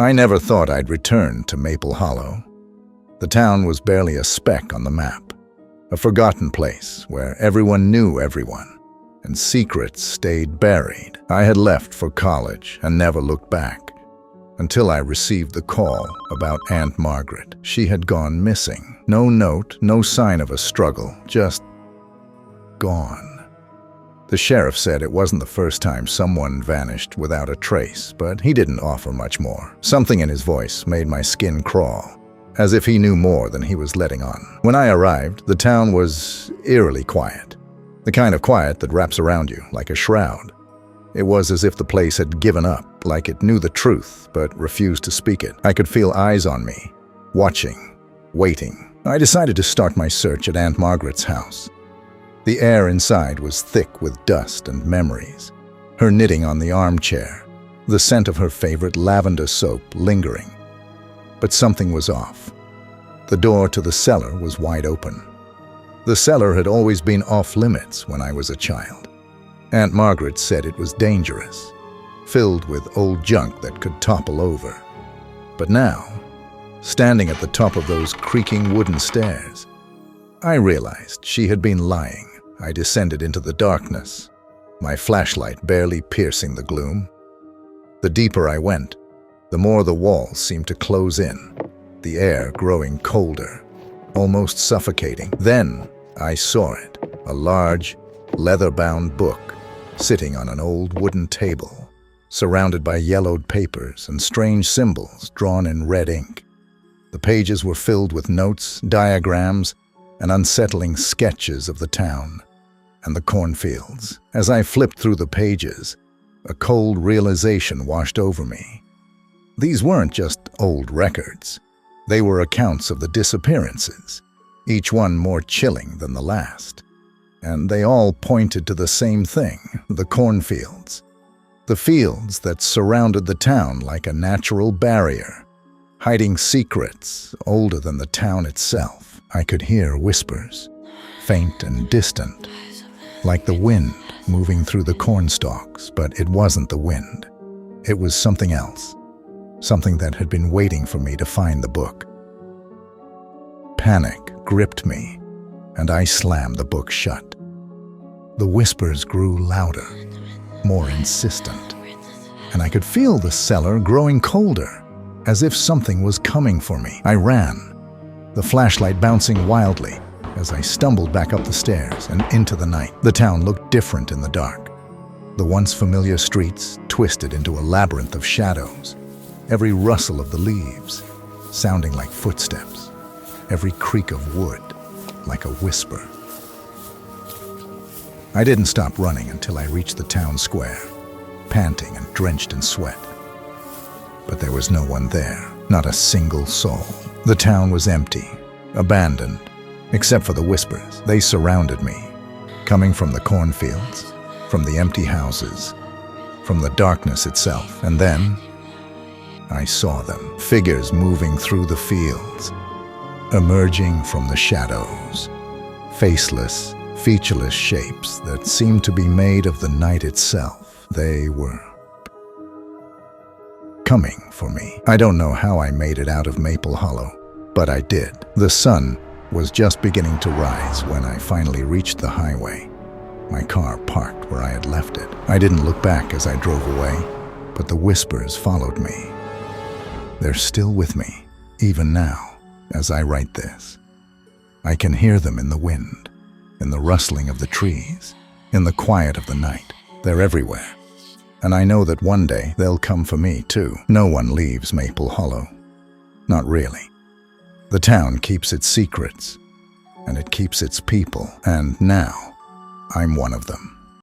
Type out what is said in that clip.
I never thought I'd return to Maple Hollow. The town was barely a speck on the map, a forgotten place where everyone knew everyone, and secrets stayed buried. I had left for college and never looked back, until I received the call about Aunt Margaret. She had gone missing. No note, no sign of a struggle, just gone. The sheriff said it wasn't the first time someone vanished without a trace, but he didn't offer much more. Something in his voice made my skin crawl, as if he knew more than he was letting on. When I arrived, the town was eerily quiet, the kind of quiet that wraps around you like a shroud. It was as if the place had given up, like it knew the truth but refused to speak it. I could feel eyes on me, watching, waiting. I decided to start my search at Aunt Margaret's house. The air inside was thick with dust and memories. Her knitting on the armchair, the scent of her favorite lavender soap lingering. But something was off. The door to the cellar was wide open. The cellar had always been off limits when I was a child. Aunt Margaret said it was dangerous, filled with old junk that could topple over. But now, standing at the top of those creaking wooden stairs, I realized she had been lying. I descended into the darkness, my flashlight barely piercing the gloom. The deeper I went, the more the walls seemed to close in, the air growing colder, almost suffocating. Then I saw it, a large, leather-bound book sitting on an old wooden table, surrounded by yellowed papers and strange symbols drawn in red ink. The pages were filled with notes, diagrams, and unsettling sketches of the town and the cornfields. As I flipped through the pages, a cold realization washed over me. These weren't just old records. They were accounts of the disappearances, each one more chilling than the last. And they all pointed to the same thing, the cornfields. The fields that surrounded the town like a natural barrier, hiding secrets older than the town itself. I could hear whispers, faint and distant, like the wind moving through the cornstalks, but it wasn't the wind. It was something else, something that had been waiting for me to find the book. Panic gripped me, and I slammed the book shut. The whispers grew louder, more insistent, and I could feel the cellar growing colder, as if something was coming for me. I ran, the flashlight bouncing wildly as I stumbled back up the stairs and into the night. The town looked different in the dark. The once familiar streets twisted into a labyrinth of shadows, every rustle of the leaves sounding like footsteps, every creak of wood like a whisper. I didn't stop running until I reached the town square, panting and drenched in sweat. But there was no one there, not a single soul. The town was empty, abandoned, except for the whispers. They surrounded me, coming from the cornfields, from the empty houses, from the darkness itself. And then I saw them, figures moving through the fields, emerging from the shadows, faceless, featureless shapes that seemed to be made of the night itself. They were coming for me. I don't know how I made it out of Maple Hollow, but I did. The sun was just beginning to rise when I finally reached the highway, my car parked where I had left it. I didn't look back as I drove away, but the whispers followed me. They're still with me, even now, as I write this. I can hear them in the wind, in the rustling of the trees, in the quiet of the night. They're everywhere. And I know that one day they'll come for me too. No one leaves Maple Hollow. Not really. The town keeps its secrets, and it keeps its people, and now I'm one of them.